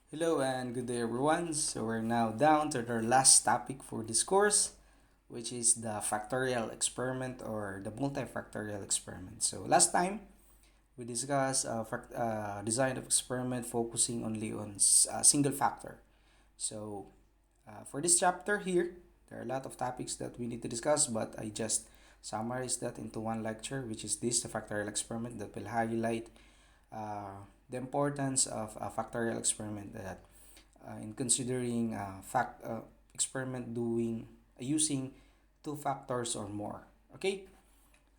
Hello and good day everyone. So we're now down to the last topic for this course, which is the factorial experiment or the multifactorial experiment. So last time we discussed design of experiment focusing only on a single factor. So for this chapter here, there are a lot of topics that we need to discuss, but I just summarized that into one lecture, which is this the factorial experiment that will highlight the importance of a factorial experiment that in considering experiment doing using two factors or more. Okay,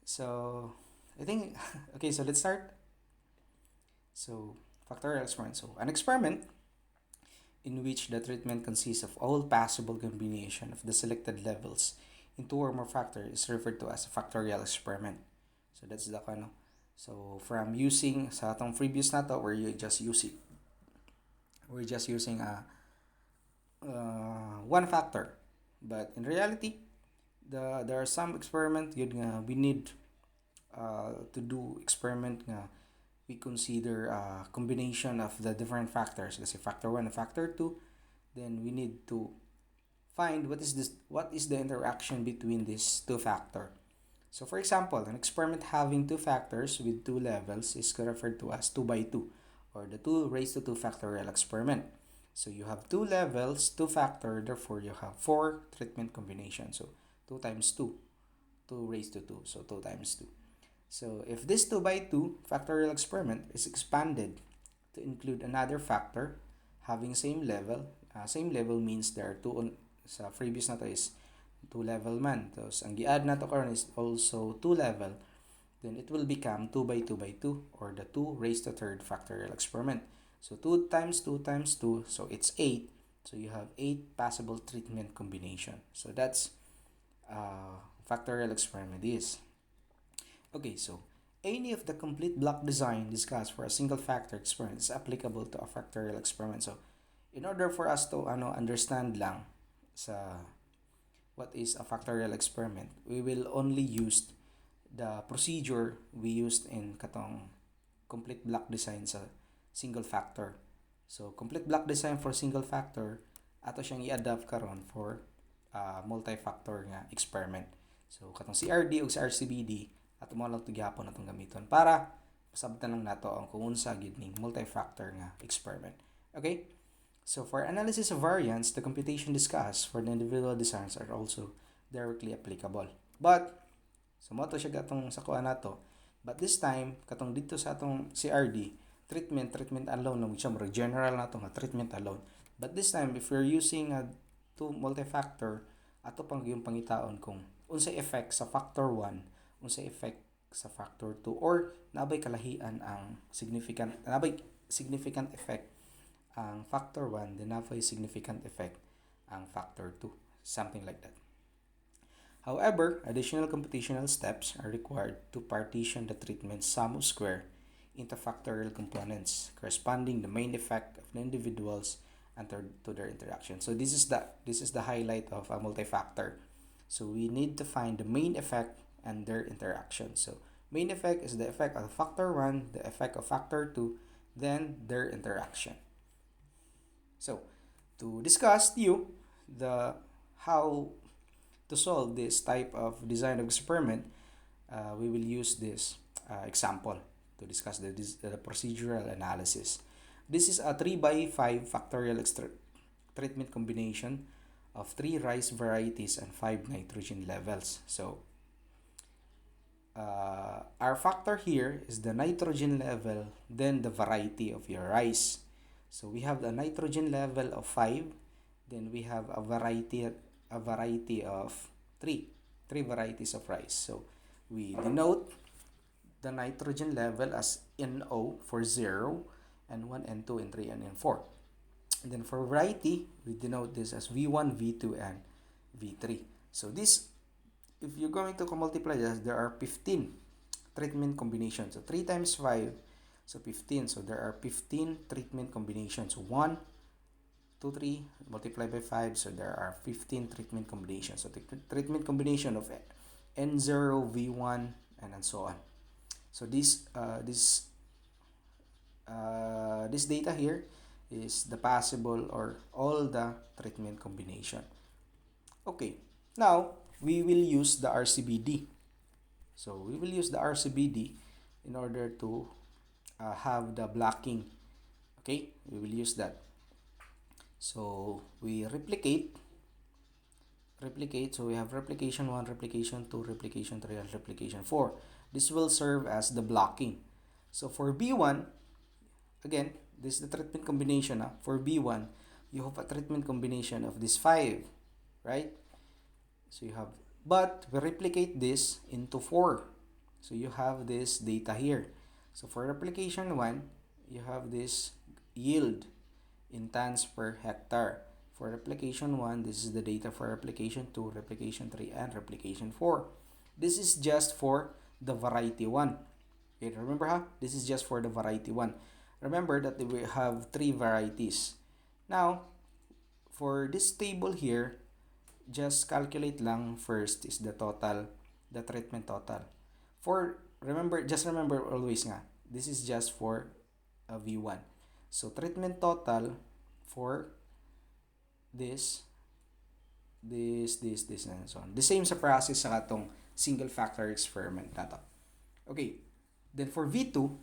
so I think okay, so let's start. So factorial experiment. So an experiment in which the treatment consists of all possible combination of the selected levels in two or more factors is referred to as a factorial experiment. So that's the ano. So from using sa atong previous na to, we're just using one factor. But in reality, there are some experiment yun nga we need to do experiment nga we consider combination of the different factors. Let's say factor 1 and factor 2. Then we need to find what is the interaction between these two factors. So for example, an experiment having two factors with two levels is referred to as 2 by 2 or the 2 raised to 2 factorial experiment. So you have two levels, two factor, therefore you have four treatment combinations. So 2 times 2, 2 raised to 2, so 2 times 2. So if this 2 by 2 factorial experiment is expanded to include another factor having same level means there are two sa previous na to is 2 level man. Tapos ang gi-add na to karon is also 2 level. Then it will become 2 by 2 by 2 or the 2 raised to third factorial experiment. So 2 times 2 times 2, so it's 8. So you have 8 possible treatment combination. So that's factorial experiment is. Okay, so any of the complete block design discussed for a single factor experiment is applicable to a factorial experiment. So in order for us to understand lang sa what is a factorial experiment, we will only use the procedure we used in katong complete block design sa single factor. So complete block design for single factor ato siyang i-adapt karon for multi-factor nga experiment. So katong CRD ug sa RCBD ato mo lang gyapon atong gamiton para pasabtan lang nato ang kung unsa gid ning multi-factor nga experiment. Okay? So for analysis of variance, the computation discussed for the individual designs are also directly applicable. But so mo to siya gatong sa kuha nato. But this time katong dito sa atong CRD, treatment alone lang siya mura general nato nga treatment alone. But this time if you're using a two multi-factor, ato pang yung pangitaon kung unsay effect sa factor 1, unsay effect sa factor 2 or nabay kalahian ang significant effect ang factor 1, then nabay significant effect ang factor 2, something like that. However, additional computational steps are required to partition the treatment sum of square into factorial components corresponding the main effect of the individuals and to their interaction. So this is the highlight of a multi-factor. So we need to find the main effect and their interaction. So main effect is the effect of factor 1, the effect of factor 2, then their interaction. So to discuss you the how to solve this type of design of experiment, we will use this example to discuss the procedural analysis. This is a 3 by 5 factorial treatment combination of 3 rice varieties and 5 nitrogen levels. So our factor here is the nitrogen level, then the variety of your rice. So we have the nitrogen level of 5, then we have a variety of 3 varieties of rice. So we denote the nitrogen level as NO for 0 and 1 N2 N3 and N4. And then for variety, we denote this as V1, V2 and V3. So this, if you're going to multiply this, there are 15 treatment combinations. So 3 times 5, so 15. So there are 15 treatment combinations. 1, 2, 3 multiplied by 5. So there are 15 treatment combinations. So the treatment combination of N0, V1, and so on. So this data here is the possible or all the treatment combination. Okay, now we will use the RCBD. So we will use the RCBD in order to have the blocking. Okay, we will use that. So we replicate. So we have replication 1, replication 2, replication 3, and replication 4. This will serve as the blocking. So for B1, again, this is the treatment combination. For B1, you have a treatment combination of these 5, right? So you have, but we replicate this into 4. So you have this data here. So for replication 1, you have this yield in tons per hectare. For replication 1, this is the data for replication 2, replication 3, and replication 4. This is just for the variety 1. Okay, remember this is just for the variety 1. Remember that we have 3 varieties. Now, for this table here, just calculate lang first is the total, the treatment total. Just remember always nga, this is just for a V1. So, treatment total for this, and so on. The same sa process sa katong single factor experiment na to. Okay. Then for V2,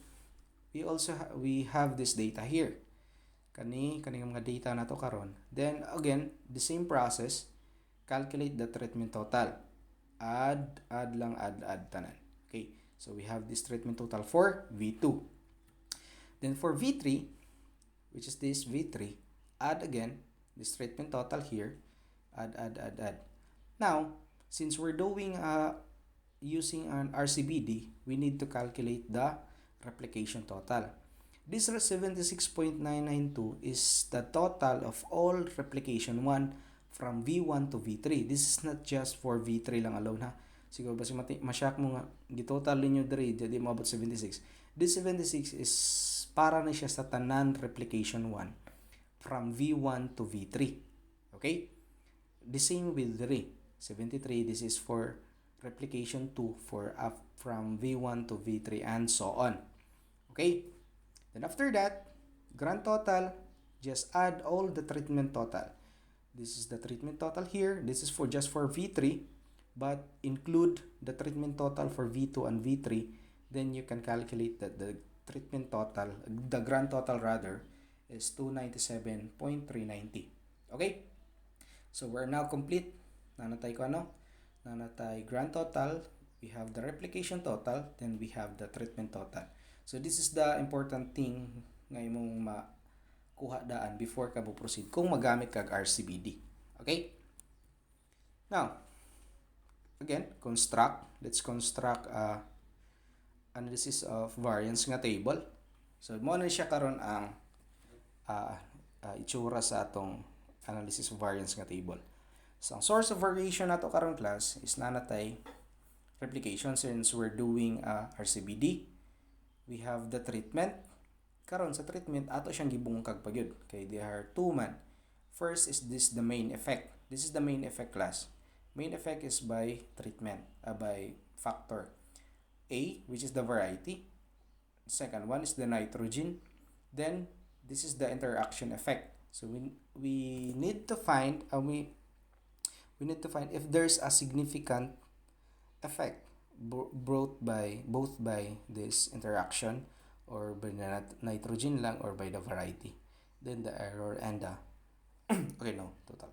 we have this data here. Kani mga data na to karon. Then again, the same process, calculate the treatment total. Add tanan. Okay. So we have this treatment total for V2. Then for V3, which is this V3, add again this treatment total here. Add. Now, since we're doing using an RCBD, we need to calculate the replication total. This 76.992 is the total of all replication 1 from V1 to V3. This is not just for V3 lang alone ha. Siguro basi masyak mo nga gitotal ninyo diri jadi maabot 76. This 76 is para na siya sa tanan replication 1 from V1 to V3. Okay? The same with 3. 73, this is for replication 2 for from V1 to V3 and so on. Okay? Then after that, grand total, just add all the treatment total. This is the treatment total here. This is for just for V3, but include the treatment total for V2 and V3. Then you can calculate that the treatment total, the grand total rather, is 297.390. Okay? So we're now complete. Nanatay ko ano? Nanatay grand total. We have the replication total. Then we have the treatment total. So this is the important thing nga imong makuha daan before ka proceed kung magamit kag RCBD. Okay? Now, again, let's construct a analysis of variance nga table. So mo na siya karon ang itsura sa atong analysis of variance nga table. So ang source of variation nato karon class is nanatay replication since we're doing RCBD. We have the treatment. Karon sa treatment ato siyang gibungkag pagyud kay there are two man. First is this the main effect. This is the main effect class. Main effect is by treatment, by factor A, which is the variety. Second one is the nitrogen. Then this is the interaction effect. So we need to find if there's a significant effect brought by both by this interaction or by the nitrogen lang or by the variety. Then the error and the total.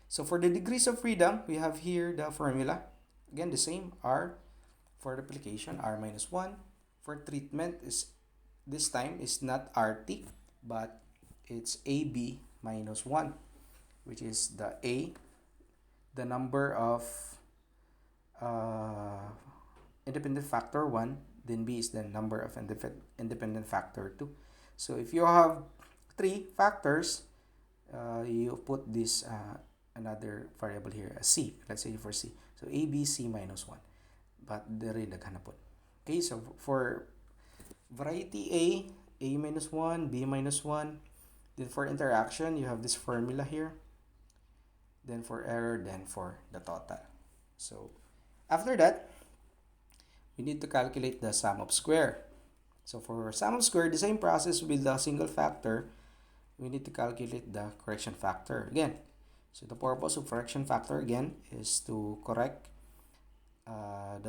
So for the degrees of freedom, we have here the formula. Again, the same R for replication, R minus 1. For treatment is this time is not RT, but it's AB minus 1, which is the A, the number of independent factor 1, then B is the number of independent factor 2. So if you have 3 factors, you put this another variable here, a C. Let's say for C. So A, B, C minus 1. But dere naghanapon. Okay, so for variety A minus 1, B minus 1. Then for interaction, you have this formula here. Then for error, then for the total. So after that, we need to calculate the sum of square. So for sum of square, the same process with the single factor. we need to calculate the correction factor again. So the purpose of correction factor again is to correct it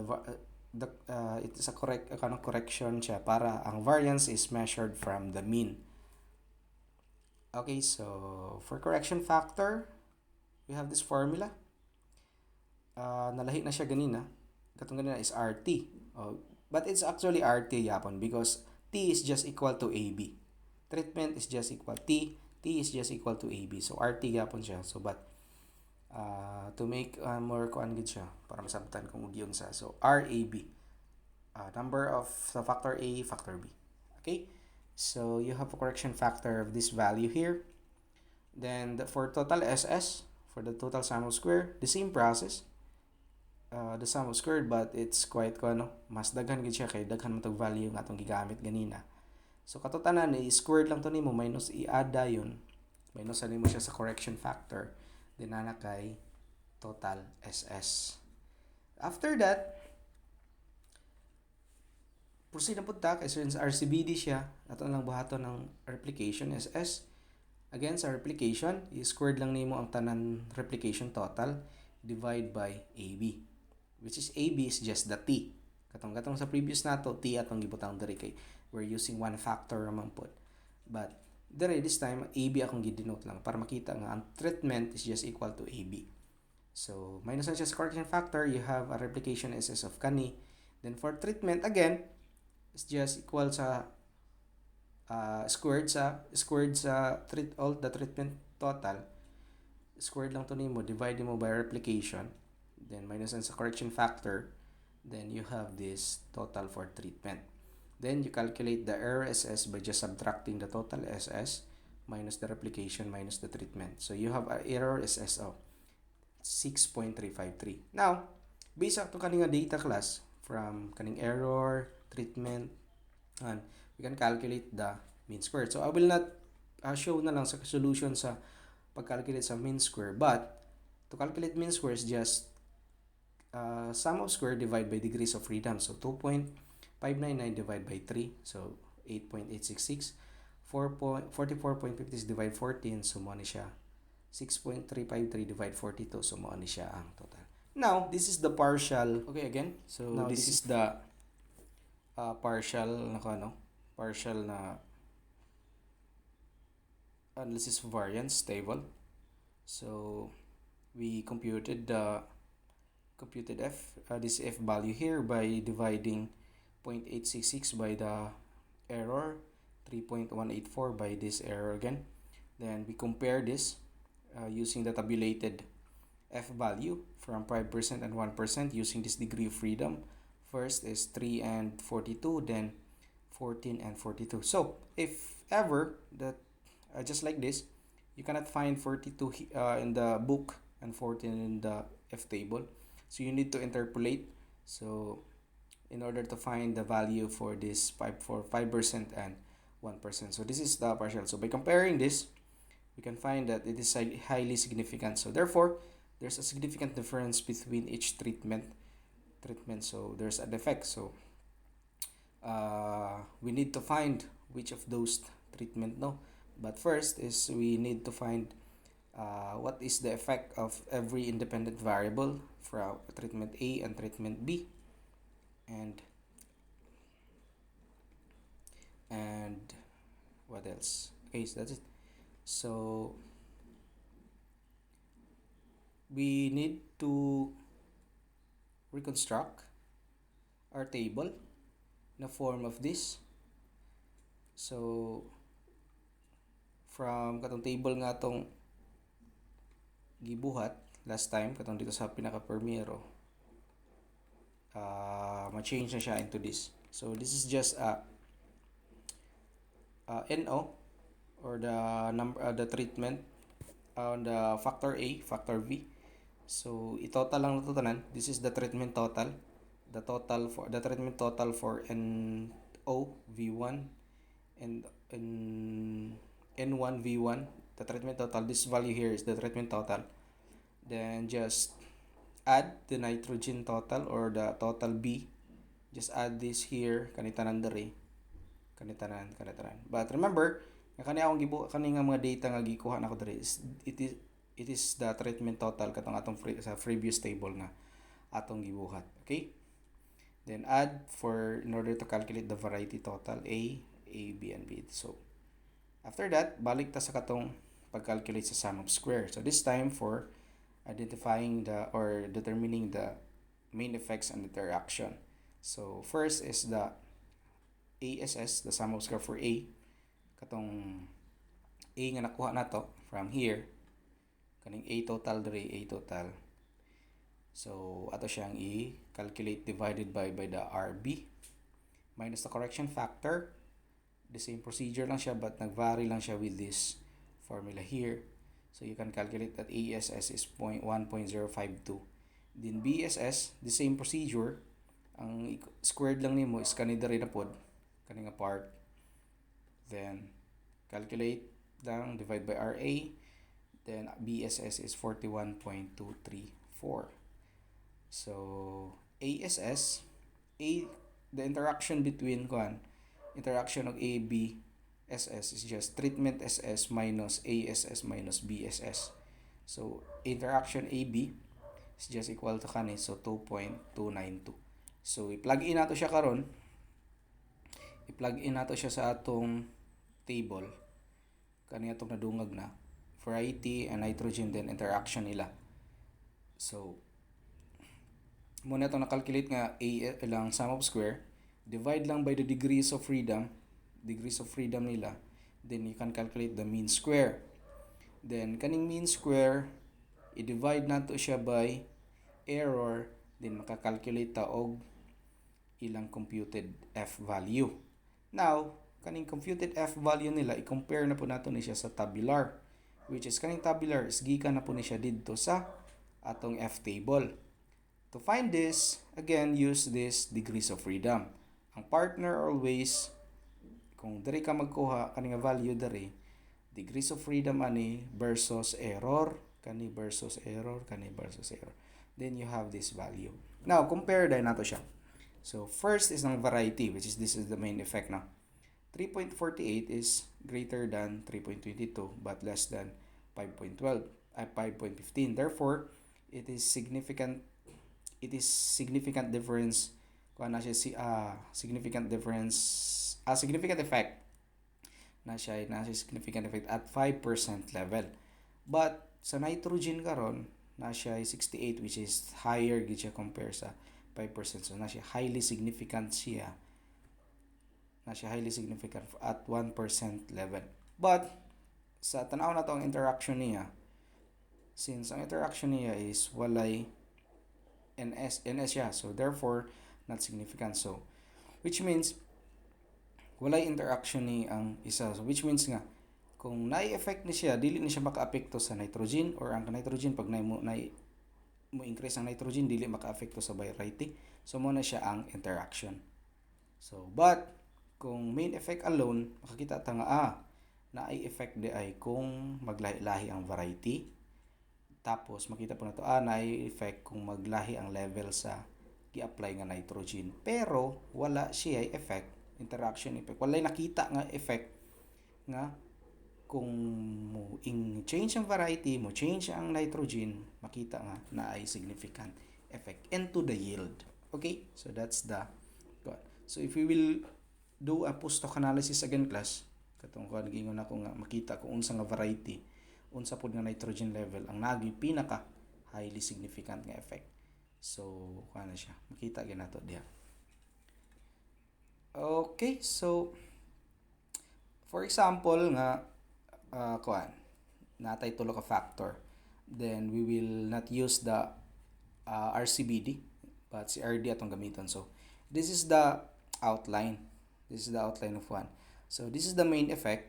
is a correction siya para ang variance is measured from the mean. Okay, so for correction factor, we have this formula. Nalahi na siya ganina. Katong ganina is RT. But it's actually RT yapon because T is just equal to AB. Treatment is just equal T. T is just equal to AB. So RT yapon siya. So but to make more kuan gid siya para masabtan kung ugyon sa. So RAB. Number of the factor A, factor B. Okay? So you have a correction factor of this value here. Then for total SS, for the total sum of square, the same process. The sum of squared, but it's quite mas daghan gid siya kay daghan man tog value nga atong gigamit ganina. So katotanan i-squared lang to nimo minus i-add dayon. Minus nimo siya sa correction factor. Then ana kay total SS. After that, proceed na pud ta kay since RCBD siya, ato lang buhaton ng replication SS. Again sa replication, i-squared lang nimo ang tanan replication total divide by AB. Which is AB is just the T. Katong sa previous nato, T atong gibutang diri kay we're using one factor ramang pod. But diri this time AB akong gidenote lang para makita nga ang treatment is just equal to AB. So minus na siya sa correction factor, you have a replication SS of kani. Then for treatment again, is just equal sa squared sa all the treatment total. Squared lang to nimo, divide mo by replication. Then minus sa correction factor, then you have this total for treatment. Then you calculate the error SS by just subtracting the total SS minus the replication minus the treatment. So you have an error SS of 6.353. Now, based on kaning data class from kaning error, treatment, and we can calculate the mean squared. So I will not show na lang sa solution sa pag-calculate sa mean square, but to calculate mean square is just sum of square divided by degrees of freedom. So 2.599 divided by 3. So 8.866. 44.50 divide 14. So mo ni siya 6.353 divide 42. So mo ni siya ang total. Now, this is the partial. Okay, again. So now this is the partial na analysis of variance table. So we computed this F value here by dividing 0.866 by the error, 3.184 by this error again. Then we compare this using the tabulated F value from 5% and 1% using this degree of freedom. First is 3 and 42, then 14 and 42. So if ever that just like this, you cannot find 42 in the book and 14 in the F table. So you need to interpolate. So in order to find the value for this 5% and 1%. So this is the partial. So by comparing this, we can find that it is highly significant. So therefore, there's a significant difference between each treatment. So there's a defect. So we need to find which of those treatment no. But first is we need to find what is the effect of every independent variable for treatment A and treatment B, and what else? Okay, so that's it. So we need to reconstruct our table in the form of this. So from katong table nga tong gibuhat last time katong dito sa pinaka-primero, ma-change na siya into this. So this is just a NO or the number the treatment on the factor A, factor V. So i-total lang ito tanan. This is the treatment total. The treatment total for NO V1 and N1 V1. The treatment total, this value here is the treatment total. Then just add the nitrogen total or the total B. Just add this here, kanitanan dere. Kanitanan. But remember, Kani akong kani nga mga data nga gikuha nako diri is it is the treatment total katong atong sa previous table nga atong gibuhat. Okay? Then add for in order to calculate the variety total A, B, and B. So after that, balik ta sa katong pag-calculate sa sum of square. So this time for identifying the or determining the main effects and interaction. So first is the ASS, the sum of square for A. Katong A nga nakuha nato from here. Kaning A total diri, A total. So ato siyang i-calculate divided by the RB minus the correction factor. The same procedure lang siya but nag-vary lang siya with this formula here. So you can calculate that ASS is 1.052. Then BSS, the same procedure. Ang squared lang nimo is kanina rin na pod, kaninga part. Then calculate lang, divide by RA. Then BSS is 41.234. So ASS, the interaction between interaction of A, B, SS is just treatment SS minus ASS minus BSS. So interaction AB is just equal to kani, so 2.292. So i-plug in nato siya karon. I-plug in nato siya sa atong table. Kani atong nadungag na variety and nitrogen then interaction nila. So muna itong na-calculate nga A lang sum of square, divide lang by the degrees of freedom nila, then you can calculate the mean square. Then kaning mean square, i-divide nato siya by error, then makakalculate ta og ilang computed F value. Now, kaning computed F value nila, i-compare na po nato ni siya sa tabular, which is kaning tabular is gikan na po ni siya didto sa atong F table. To find this, again, use this degrees of freedom. Ang partner always, kung dari ka magkuha, kani nga value dari, degrees of freedom ani versus error, kani versus error, kani versus error. Then you have this value. Now, compare din nato siya. So, first is ang variety, which is this is the main effect na. 3.48 is greater than 3.22 but less than 5.12, 5.15. Therefore, it is significant difference kung na siya significant effect na siya significant effect at 5% level. But sa nitrogen karon na siya 68 which is higher gid siya compare sa 5%. So na siya highly significant at 1% level. But sa tanaw na to ang interaction niya, since ang interaction niya is walay NS siya, so therefore not significant. So which means walay interaction ni ang isa, so which means nga kung na-effect ni siya, dili ni siya maka-apekto sa nitrogen, or ang nitrogen pag mo increase ang nitrogen dili maka-apekto sa variety. So mo na siya ang interaction. So but kung main effect alone, makakita ta nga na-effect di ay kung maglahi-lahi ang variety. Tapos makita po na to na-effect kung maglahi ang level sa gi-apply nga nitrogen. Pero wala siya effect, interaction effect. Wala nakita nga effect nga kung mo change ang variety, mo change ang nitrogen, makita nga na ay significant effect into the yield. Okay? So that's the good. So if we will do a post-hoc analysis again class, katong ko gingon ako nga makita kung unsa nga variety, unsa pod nga nitrogen level ang nagi pinaka highly significant nga effect. So kuha na siya, makita gyud nato diha. Okay, so for example nga natay tulo ka factor, then we will not use the RCBD but si RD atong gamiton. So this is the outline of one. So this is the main effect,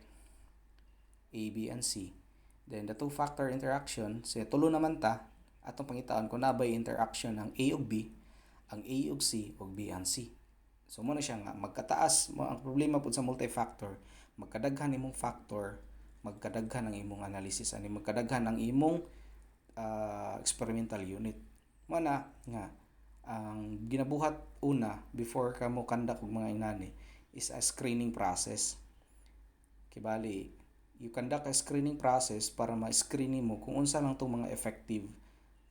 A, B, and C. Then the two factor interaction, so tulo naman ta atong pangitaan kung nabay interaction ang A ug B, ang A ug C ug B and C. So mo na siya nga magkataas mo ang problema pud sa multi-factor, magkadaghan imong factor, magkadaghan ang imong analysis ani magkadaghan ang imong experimental unit. Mo na nga ang ginabuhat una before ka mo conduct og mga inani is a screening process. Kibali You conduct a screening process para ma-screening mo kung unsa lang tong mga effective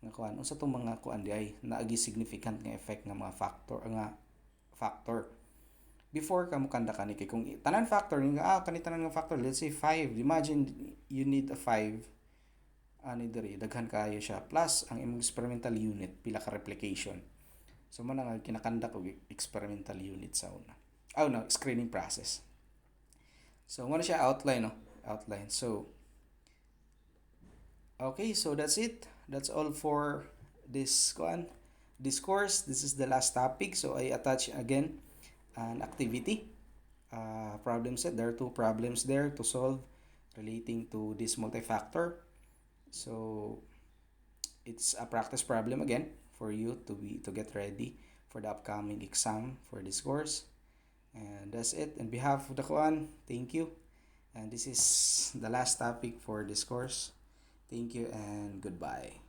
nga kuan, unsa tong mga kuan di ay naagi significant nga effect nga mga factor before ka mo kanda kani kay kung tanan factor nga kani tanan nga factor, let's say 5, imagine you need a 5 ani diri daghan kaayo siya plus ang imong experimental unit pila ka replication. So mo na nga kinakanda og experimental unit sa una. No, screening process. So mo na siya outline, no? Outline. So okay, so that's it. That's all for this kuan. This course. This is the last topic. So I attach again an activity. Problem set. There are two problems there to solve relating to this multi-factor. So it's a practice problem again for you to get ready for the upcoming exam for this course. And that's it. On behalf of the Kuan, thank you. And this is the last topic for this course. Thank you and goodbye.